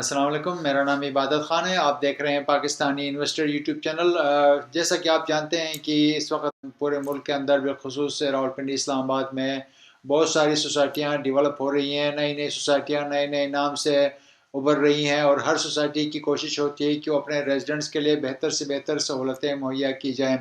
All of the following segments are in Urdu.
السلام علیکم، میرا نام عبادت خان ہے۔ آپ دیکھ رہے ہیں پاکستانی انویسٹر یوٹیوب چینل۔ جیسا کہ آپ جانتے ہیں کہ اس وقت پورے ملک کے اندر بالخصوص راولپنڈی اسلام آباد میں بہت ساری سوسائٹیاں ڈیولپ ہو رہی ہیں، نئی نئی سوسائٹیاں نئے نئے نام سے ابھر رہی ہیں، اور ہر سوسائٹی کی کوشش ہوتی ہے کہ وہ اپنے ریزیڈنٹس کے لیے بہتر سے بہتر سہولتیں مہیا کی جائیں۔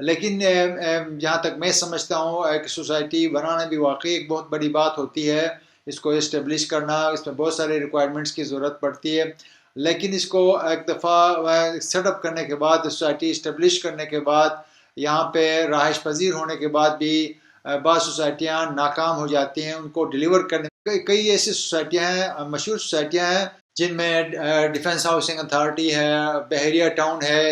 لیکن جہاں تک میں سمجھتا ہوں، ایک سوسائٹی بنانا بھی واقعی ایک بہت بڑی بات ہوتی ہے۔ اس کو اسٹیبلش کرنا، اس میں بہت سارے ریکوائرمنٹس کی ضرورت پڑتی ہے، لیکن اس کو ایک دفعہ سیٹ اپ کرنے کے بعد، سوسائٹی اسٹیبلش کرنے کے بعد، یہاں پہ رہائش پذیر ہونے کے بعد بھی بعض سوسائٹیاں ناکام ہو جاتی ہیں ان کو ڈیلیور کرنے میں۔ کئی ایسی سوسائٹیاں ہیں، مشہور سوسائٹیاں ہیں، جن میں ڈیفنس ہاؤسنگ اتھارٹی ہے، بحریہ ٹاؤن ہے،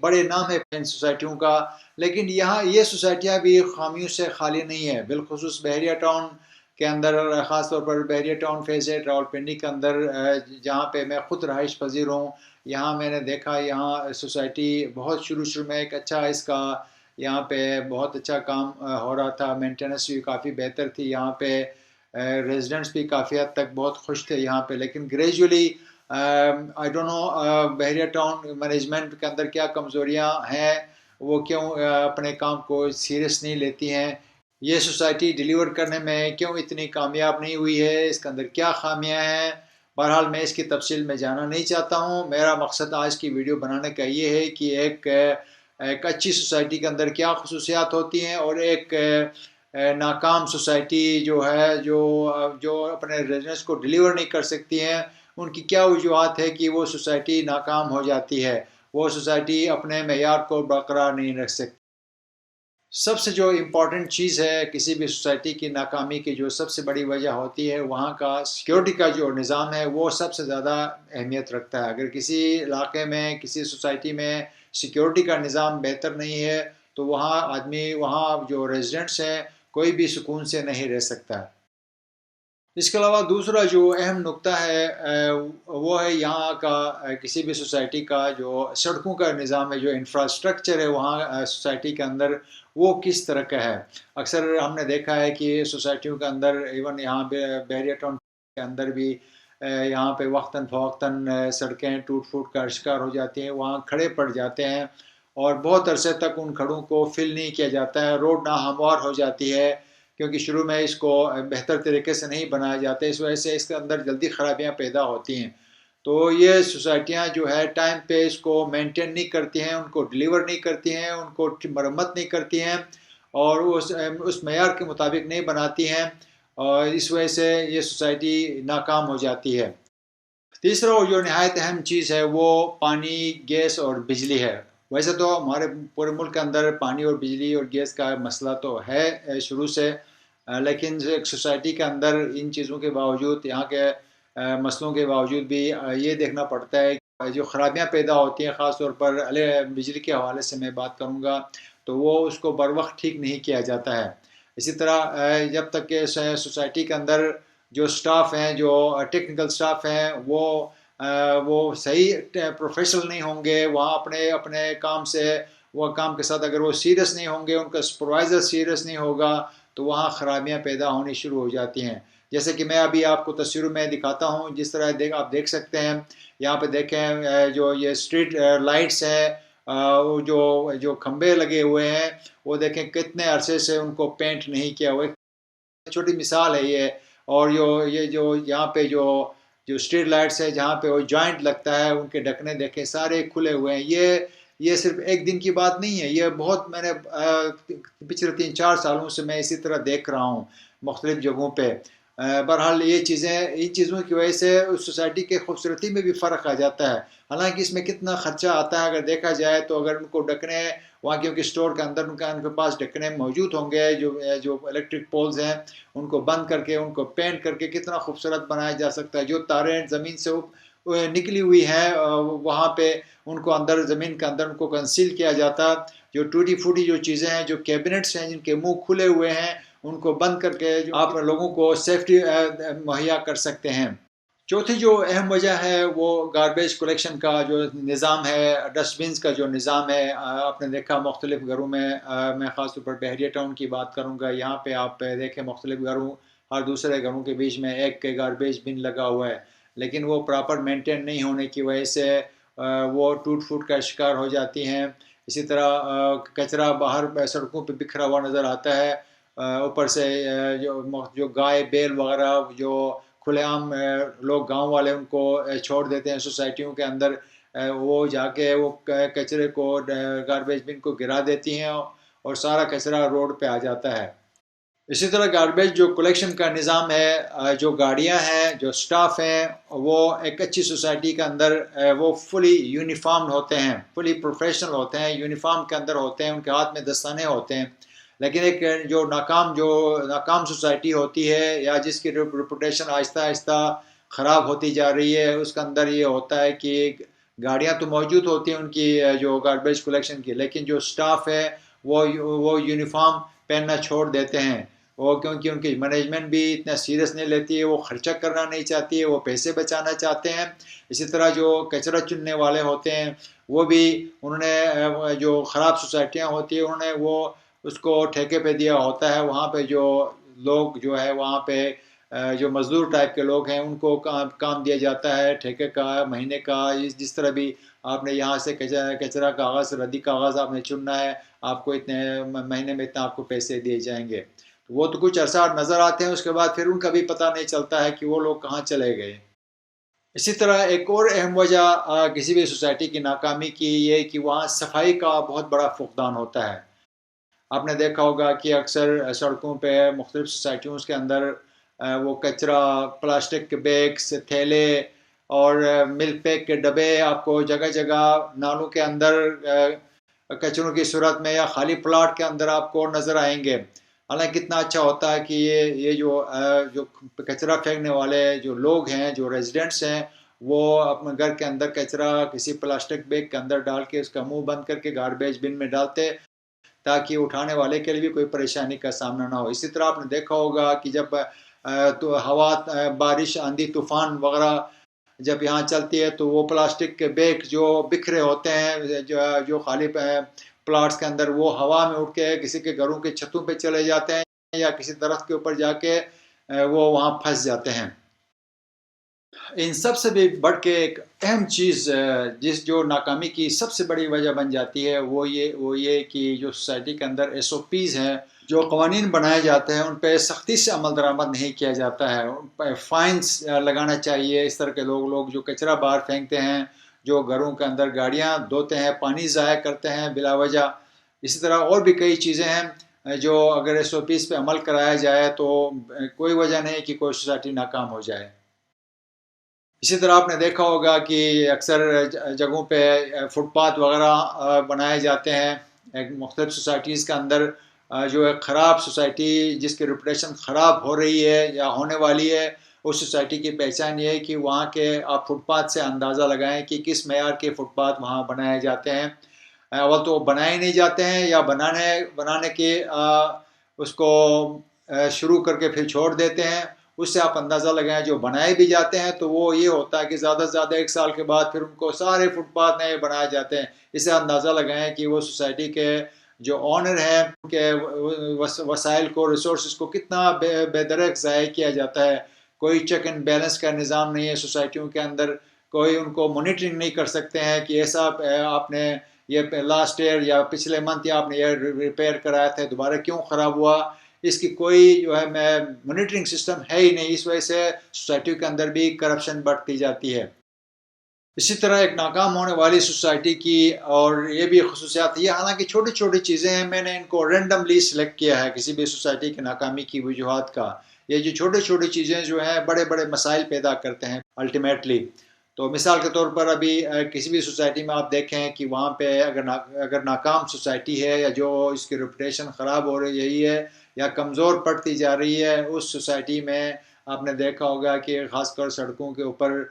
بڑے نام ہے ان سوسائٹیوں کا، لیکن یہاں یہ سوسائٹیاں بھی خامیوں سے خالی نہیں ہیں۔ بالخصوص بحریہ ٹاؤن کے اندر، خاص طور پر بحریہ ٹاؤن فیز 8 راولپنڈی کے اندر، جہاں پہ میں خود رہائش پذیر ہوں، یہاں میں نے دیکھا یہاں سوسائٹی بہت شروع میں ایک اچھا، اس کا یہاں پہ بہت اچھا کام ہو رہا تھا، مینٹیننس بھی کافی بہتر تھی یہاں پہ، ریزیڈنٹس بھی کافی حد تک بہت خوش تھے یہاں پہ، لیکن گریجولی آئی ڈونٹ نو بحریہ ٹاؤن مینجمنٹ کے اندر کیا کمزوریاں ہیں، وہ کیوں اپنے کام کو سیریس نہیں لیتی ہیں، یہ سوسائٹی ڈیلیور کرنے میں کیوں اتنی کامیاب نہیں ہوئی ہے، اس کے اندر کیا خامیاں ہیں۔ بہرحال میں اس کی تفصیل میں جانا نہیں چاہتا ہوں۔ میرا مقصد آج کی ویڈیو بنانے کا یہ ہے کہ ایک اچھی سوسائٹی کے اندر کیا خصوصیات ہوتی ہیں، اور ایک ناکام سوسائٹی جو ہے، جو اپنے ریزیڈنٹس کو ڈیلیور نہیں کر سکتی ہیں، ان کی کیا وجوہات ہے کہ وہ سوسائٹی ناکام ہو جاتی ہے، وہ سوسائٹی اپنے معیار کو برقرار نہیں رکھ سکتی۔ سب سے جو امپورٹنٹ چیز ہے کسی بھی سوسائٹی کی ناکامی کی، جو سب سے بڑی وجہ ہوتی ہے، وہاں کا سیکیورٹی کا جو نظام ہے وہ سب سے زیادہ اہمیت رکھتا ہے۔ اگر کسی علاقے میں، کسی سوسائٹی میں سیکیورٹی کا نظام بہتر نہیں ہے، تو وہاں جو ریزیڈنٹس ہیں، کوئی بھی سکون سے نہیں رہ سکتا۔ اس کے علاوہ دوسرا جو اہم نقطہ ہے، وہ ہے یہاں کا کسی بھی سوسائٹی کا جو سڑکوں کا نظام ہے، جو انفراسٹرکچر ہے وہاں سوسائٹی کے اندر، وہ کس طرح کا ہے۔ اکثر ہم نے دیکھا ہے کہ سوسائٹیوں کے اندر، ایون یہاں پہ بحریہ ٹاؤن کے اندر بھی، یہاں پہ وقتاً فوقتاً سڑکیں ٹوٹ پھوٹ کا شکار ہو جاتی ہیں، وہاں کھڑے پڑ جاتے ہیں، اور بہت عرصے تک ان کھڑوں کو فل نہیں کیا جاتا ہے، روڈ ناہموار ہو جاتی ہے، کیونکہ شروع میں اس کو بہتر طریقے سے نہیں بنایا جاتا، اس وجہ سے اس کے اندر جلدی خرابیاں پیدا ہوتی ہیں۔ تو یہ سوسائٹیاں جو ہے ٹائم پہ اس کو مینٹین نہیں کرتی ہیں، ان کو ڈیلیور نہیں کرتی ہیں، ان کو مرمت نہیں کرتی ہیں، اور اس معیار کے مطابق نہیں بناتی ہیں، اور اس وجہ سے یہ سوسائٹی ناکام ہو جاتی ہے۔ تیسرا جو نہایت اہم چیز ہے وہ پانی، گیس اور بجلی ہے۔ ویسے تو ہمارے پورے ملک کے اندر پانی اور بجلی اور گیس کا مسئلہ تو ہے شروع سے، لیکن ایک سوسائٹی کے اندر ان چیزوں کے باوجود، یہاں کے مسئلوں کے باوجود بھی یہ دیکھنا پڑتا ہے کہ جو خرابیاں پیدا ہوتی ہیں، خاص طور پر بجلی کے حوالے سے میں بات کروں گا، تو وہ اس کو بر وقت ٹھیک نہیں کیا جاتا ہے۔ اسی طرح جب تک کہ سوسائٹی کے اندر جو سٹاف ہیں، جو ٹیکنیکل سٹاف ہیں، وہ صحیح پروفیشنل نہیں ہوں گے، وہاں اپنے کام سے، وہ کام کے ساتھ اگر وہ سیریس نہیں ہوں گے، ان کا سپروائزر سیریس نہیں ہوگا، تو وہاں خرابیاں پیدا ہونی شروع ہو جاتی ہیں۔ جیسے کہ میں ابھی آپ کو تصویر میں دکھاتا ہوں، جس طرح آپ دیکھ سکتے ہیں، یہاں پہ دیکھیں جو یہ اسٹریٹ لائٹس ہیں، جو کھمبے لگے ہوئے ہیں، وہ دیکھیں کتنے عرصے سے ان کو پینٹ نہیں کیا ہوا ہے۔ چھوٹی مثال ہے یہ، اور یہ جو یہاں پہ جو اسٹریٹ لائٹس ہے، جہاں پہ وہ جوائنٹ لگتا ہے، ان کے ڈھکنے دیکھیں سارے کھلے ہوئے ہیں۔ یہ صرف ایک دن کی بات نہیں ہے، یہ بہت میں نے پچھلے 3-4 سالوں سے میں اسی طرح دیکھ رہا ہوں مختلف جگہوں پہ۔ بہرحال ان چیزوں کی وجہ سے اس سوسائٹی کے خوبصورتی میں بھی فرق آ جاتا ہے۔ حالانکہ اس میں کتنا خرچہ آتا ہے اگر دیکھا جائے تو، اگر ان کو ڈھکنے وہاں، کیونکہ اسٹور کے اندر ان کے پاس ڈھکنے موجود ہوں گے، جو الیکٹرک پولز ہیں، ان کو بند کر کے، ان کو پینٹ کر کے کتنا خوبصورت بنایا جا سکتا ہے۔ جو تاریں زمین سے نکلی ہوئی ہیں، وہاں پہ ان کو اندر، زمین کے اندر ان کو کنسیل کیا جاتا۔ جو ٹوٹی پھوٹی جو چیزیں ہیں، جو کیبنٹس ہیں جن کے منہ کھلے ہوئے ہیں، ان کو بند کر کے آپ لوگوں کو سیفٹی مہیا کر سکتے ہیں۔ چوتھی جو اہم وجہ ہے وہ گاربیج کلیکشن کا جو نظام ہے، ڈسٹ بنز کا جو نظام ہے۔ آپ نے دیکھا مختلف گھروں میں، میں خاص طور پر بحریہ ٹاؤن کی بات کروں گا، یہاں پہ آپ دیکھیں مختلف گھروں، ہر دوسرے گھروں کے بیچ میں ایک گاربیج بن لگا ہوا ہے، لیکن وہ پراپر مینٹین نہیں ہونے کی وجہ سے وہ ٹوٹ پھوٹ کا شکار ہو جاتی ہیں. اسی طرح کچرا باہر سڑکوں پہ بکھرا ہوا نظر آتا ہے. اوپر سے جو گائے بیل وغیرہ جو کھلے عام لوگ گاؤں والے ان کو چھوڑ دیتے ہیں سوسائٹیوں کے اندر، وہ جا کے وہ کچرے کو گاربیج بن کو گرا دیتی ہیں اور سارا کچرا روڈ پہ آ جاتا ہے. اسی طرح گاربیج جو کلیکشن کا نظام ہے، جو گاڑیاں ہیں، جو سٹاف ہیں، وہ ایک اچھی سوسائٹی کے اندر وہ فلی یونیفارمڈ ہوتے ہیں، فلی پروفیشنل ہوتے ہیں، یونیفارم کے اندر ہوتے ہیں، ان کے ہاتھ میں دستانے ہوتے ہیں. لیکن ایک جو ناکام سوسائٹی ہوتی ہے یا جس کی ریپوٹیشن آہستہ آہستہ خراب ہوتی جا رہی ہے، اس کے اندر یہ ہوتا ہے کہ گاڑیاں تو موجود ہوتی ہیں ان کی جو گاربیج کلیکشن کی، لیکن جو سٹاف ہے وہ یونیفارم پہننا چھوڑ دیتے ہیں. وہ کیونکہ ان کی مینجمنٹ بھی اتنا سیریس نہیں لیتی ہے، وہ خرچہ کرنا نہیں چاہتی ہے، وہ پیسے بچانا چاہتے ہیں. اسی طرح جو کچرا چننے والے ہوتے ہیں وہ بھی انہوں نے جو خراب سوسائٹیاں ہوتی ہیں انہوں نے وہ اس کو ٹھیکے پہ دیا ہوتا ہے. وہاں پہ جو لوگ جو ہے وہاں پہ جو مزدور ٹائپ کے لوگ ہیں ان کو کام دیا جاتا ہے ٹھیکے کا، مہینے کا. جس طرح بھی آپ نے یہاں سے کچرا کاغذ ردی کاغذ آپ نے چننا ہے، آپ کو اتنے مہینے میں اتنا آپ کو پیسے دیے جائیں گے. وہ تو کچھ عرصہ نظر آتے ہیں، اس کے بعد پھر ان کا بھی پتہ نہیں چلتا ہے کہ وہ لوگ کہاں چلے گئے. اسی طرح ایک اور اہم وجہ کسی بھی سوسائٹی کی ناکامی کی یہ کہ وہاں صفائی کا بہت بڑا فقدان ہوتا ہے. آپ نے دیکھا ہوگا کہ اکثر سڑکوں پہ مختلف سوسائٹیوں کے اندر وہ کچرا، پلاسٹک کے بیگس، تھیلے اور ملک پیک کے ڈبے آپ کو جگہ جگہ نالوں کے اندر کچروں کی صورت میں یا خالی پلاٹ کے اندر آپ کو نظر آئیں گے. حالانکہ کتنا اچھا ہوتا ہے کہ یہ جو کچرا پھینکنے والے جو لوگ ہیں، جو ریزیڈنٹس ہیں، وہ اپنے گھر کے اندر کچرا کسی پلاسٹک بیگ کے اندر ڈال کے اس کا منہ بند کر کے گاربیج بن میں ڈالتے تاکہ اٹھانے والے کے لیے بھی کوئی پریشانی کا سامنا نہ ہو. اسی طرح آپ نے دیکھا ہوگا کہ جب تو ہوا، بارش، آندھی، طوفان وغیرہ جب یہاں چلتی ہے تو وہ پلاسٹک کے بیگ جو بکھرے ہوتے ہیں جو خالی پلاٹس کے اندر، وہ ہوا میں اٹھ کے کسی کے گھروں کے چھتوں پہ چلے جاتے ہیں یا کسی درخت کے اوپر جا کے وہ وہاں پھنس جاتے ہیں. ان سب سے بھی بڑھ کے ایک اہم چیز جو ناکامی کی سب سے بڑی وجہ بن جاتی ہے وہ یہ کہ جو سوسائٹی کے اندر SOPs ہیں، جو قوانین بنائے جاتے ہیں ان پہ سختی سے عمل درآمد نہیں کیا جاتا ہے. ان پہ فائنس لگانا چاہیے. اس طرح کے لوگ جو کچرا باہر پھینکتے ہیں، جو گھروں کے اندر گاڑیاں دھوتے ہیں، پانی ضائع کرتے ہیں بلا وجہ. اسی طرح اور بھی کئی چیزیں ہیں جو اگر SOPs پہ عمل کرایا جائے تو کوئی وجہ نہیں کہ کوئی سوسائٹی ناکام ہو جائے. اسی طرح آپ نے دیکھا ہوگا کہ اکثر جگہوں پہ فٹ پاتھ وغیرہ بنائے جاتے ہیں ایک مختلف سوسائٹیز کے اندر. جو ایک خراب سوسائٹی جس کی ریپوٹیشن خراب ہو رہی ہے یا ہونے والی ہے، اس سوسائٹی کی پہچان یہ ہے کہ وہاں کے آپ فٹ پاتھ سے اندازہ لگائیں کہ کس معیار کے فٹ پاتھ وہاں بنائے جاتے ہیں. اول تو بنائے نہیں جاتے ہیں یا بنانے کے اس کو شروع کر کے پھر چھوڑ دیتے ہیں. اس سے آپ اندازہ لگائیں جو بنائے بھی جاتے ہیں تو وہ یہ ہوتا ہے کہ زیادہ سے زیادہ 1 سال کے بعد پھر ان کو سارے فٹ پاتھ نئے بنائے جاتے ہیں. اس سے اندازہ لگائیں کہ وہ سوسائٹی کے جو آنر ہیں ان کے وسائل کو، ریسورسز کو کتنا بے درک ضائع کیا جاتا ہے. کوئی چیک اینڈ بیلنس کا نظام نہیں ہے سوسائٹیوں کے اندر. کوئی ان کو مانیٹرنگ نہیں کر سکتے ہیں کہ ایسا آپ نے یہ لاسٹ ایئر یا پچھلے منتھ یا آپ نے یہ ریپیئر کرایا تھا دوبارہ کیوں خراب ہوا. اس کی کوئی جو ہے مانیٹرنگ سسٹم ہے ہی نہیں. اس وجہ سے سوسائٹی کے اندر بھی کرپشن بڑھتی جاتی ہے. اسی طرح ایک ناکام ہونے والی سوسائٹی کی اور یہ بھی خصوصیات یہ، حالانکہ چھوٹی چھوٹی چیزیں ہیں، میں نے ان کو رینڈملی سلیکٹ کیا ہے کسی بھی سوسائٹی کی ناکامی کی وجوہات کا. یہ جو چھوٹی چھوٹی چیزیں جو ہیں بڑے بڑے مسائل پیدا کرتے ہیں الٹیمیٹلی. تو مثال کے طور پر ابھی کسی بھی سوسائٹی میں آپ دیکھیں کہ وہاں پہ اگر ناکام سوسائٹی ہے یا جو اس کی ریپوٹیشن خراب ہو رہی ہے یا کمزور پڑتی جا رہی ہے، اس سوسائٹی میں آپ نے دیکھا ہوگا کہ خاص کر سڑکوں کے اوپر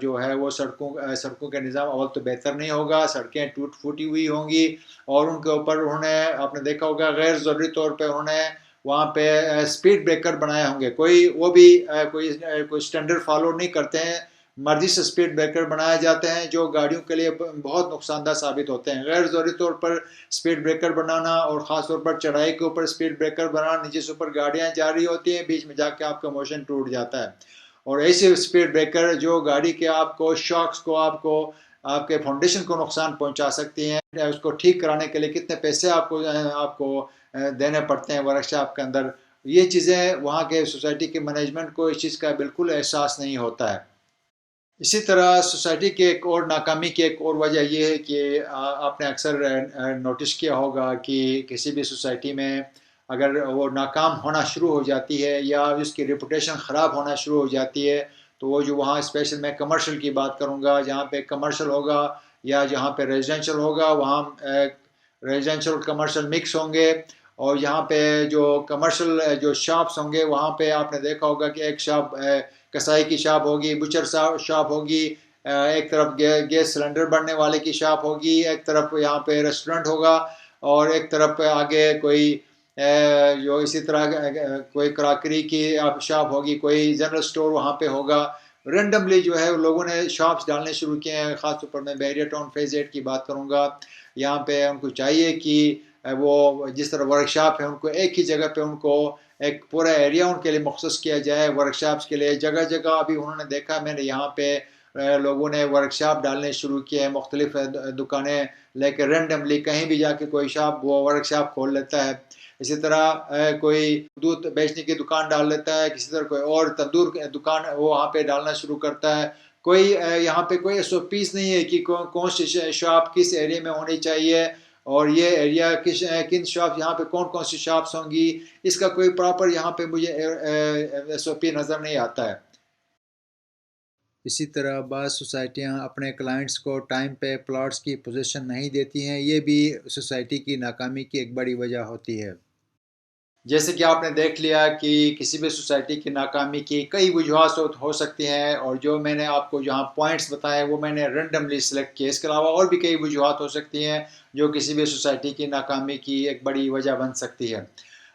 جو ہے وہ سڑکوں کے نظام اول تو بہتر نہیں ہوگا. سڑکیں ٹوٹ پھوٹی ہوئی ہوں گی اور ان کے اوپر انہوں نے آپ نے دیکھا ہوگا غیر ضروری طور پہ انہوں نے وہاں پہ اسپیڈ بریکر بنائے ہوں گے. وہ بھی کوئی اسٹینڈرڈ فالو نہیں کرتے ہیں، مرضی سے اسپیڈ بریکر بنائے جاتے ہیں جو گاڑیوں کے لیے بہت نقصان دہ ثابت ہوتے ہیں. غیر ضروری طور پر اسپیڈ بریکر بنانا اور خاص طور پر چڑھائی کے اوپر اسپیڈ بریکر بنانا، نیچے سے اوپر گاڑیاں جا رہی ہوتی ہیں، بیچ میں جا کے آپ کا موشن ٹوٹ جاتا ہے. اور ایسے اسپیڈ بریکر جو گاڑی کے آپ کو شاکس کو آپ کے فاؤنڈیشن کو نقصان پہنچا سکتی ہیں، اس کو ٹھیک کرانے کے لیے کتنے پیسے آپ کو دینے پڑتے ہیں ورک شاپ کے اندر، یہ چیزیں وہاں کے سوسائٹی کے مینجمنٹ کو اس چیز کا بالکل احساس نہیں ہوتا ہے۔ اسی طرح سوسائٹی کے ایک اور ناکامی کی ایک اور وجہ یہ ہے کہ آپ نے اکثر نوٹس کیا ہوگا کہ کسی بھی سوسائٹی میں اگر وہ ناکام ہونا شروع ہو جاتی ہے یا اس کی ریپوٹیشن خراب ہونا شروع ہو جاتی ہے، تو وہ جو وہاں اسپیشل میں کمرشل کی بات کروں گا، جہاں پہ کمرشل ہوگا یا جہاں پہ ریزیڈینشل ہوگا، وہاں ریزیڈینشل کمرشل مکس ہوں گے، اور یہاں پہ جو کمرشل جو شاپس ہوں گے وہاں پہ آپ نے دیکھا ہوگا کہ ایک شاپ کسائی کی شاپ ہوگی، بچر شاپ ہوگی، ایک طرف گیس سلنڈر بننے والے کی شاپ ہوگی، ایک طرف یہاں پہ ریسٹورنٹ ہوگا، اور ایک طرف آگے کوئی جو اسی طرح کوئی کراکری کی شاپ ہوگی، کوئی جنرل سٹور وہاں پہ ہوگا۔ رینڈملی جو ہے لوگوں نے شاپس ڈالنے شروع کیے ہیں، خاص طور پر میں بیریا ٹاؤن فیز 8 کی بات کروں گا۔ یہاں پہ ان کو چاہیے کہ وہ جس طرح ورک شاپ ہے ان کو ایک ہی جگہ پہ ان کو ایک پورا ایریا ان کے لیے مخصوص کیا جائے ورک شاپس کے لیے۔ جگہ جگہ ابھی انہوں نے دیکھا، میں نے یہاں پہ لوگوں نے ورک شاپ ڈالنے شروع کیے ہیں، مختلف دکانیں لے کے رینڈملی کہیں بھی جا کے کوئی شاپ وہ ورک شاپ کھول لیتا ہے۔ اسی طرح کوئی دودھ بیچنے کی دکان ڈال لیتا ہے، کسی طرح کوئی اور تندور دکان وہ وہاں پہ ڈالنا شروع کرتا ہے۔ کوئی یہاں پہ کوئی SOPs نہیں ہے کہ کون سی شاپ کس ایریا میں ہونی چاہیے، اور یہ ایریا کن شاپ یہاں پہ کون سی شاپس ہوں گی، اس کا کوئی پراپر یہاں پہ مجھے SOP نظر نہیں آتا ہے۔ اسی طرح بعض سوسائٹیاں اپنے کلائنٹس کو ٹائم پہ پلاٹس کی پوزیشن نہیں دیتی ہیں، یہ بھی سوسائٹی کی ناکامی کی ایک بڑی وجہ ہوتی ہے۔ جیسے کہ آپ نے دیکھ لیا کہ کسی بھی سوسائٹی کی ناکامی کی کئی وجوہات ہو سکتی ہیں، اور جو میں نے آپ کو جہاں پوائنٹس بتائے وہ میں نے رینڈملی سلیکٹ کیے، اس کے علاوہ اور بھی کئی وجوہات ہو سکتی ہیں جو کسی بھی سوسائٹی کی ناکامی کی ایک بڑی وجہ بن سکتی ہے۔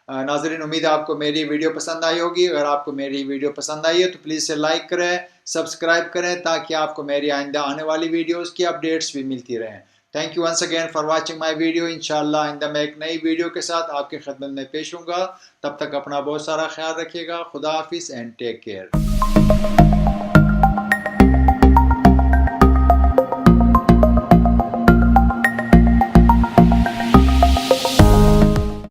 ناظرین، امید ہے آپ کو میری ویڈیو پسند آئی ہوگی۔ اگر آپ کو میری ویڈیو پسند آئی ہے تو پلیز اسے لائک کریں، سبسکرائب کریں، تاکہ آپ کو میری آئندہ آنے والی ویڈیوز کی اپڈیٹس بھی ملتی رہیں۔ Thank you once again for watching my video. انشاءاللہ آئندہ میں ایک نئی ویڈیو کے ساتھ آپ کی خدمت میں پیش ہوں گا۔ تب تک اپنا بہت سارا خیال رکھیے گا۔ خدا حافظ اینڈ ٹیک کیئر۔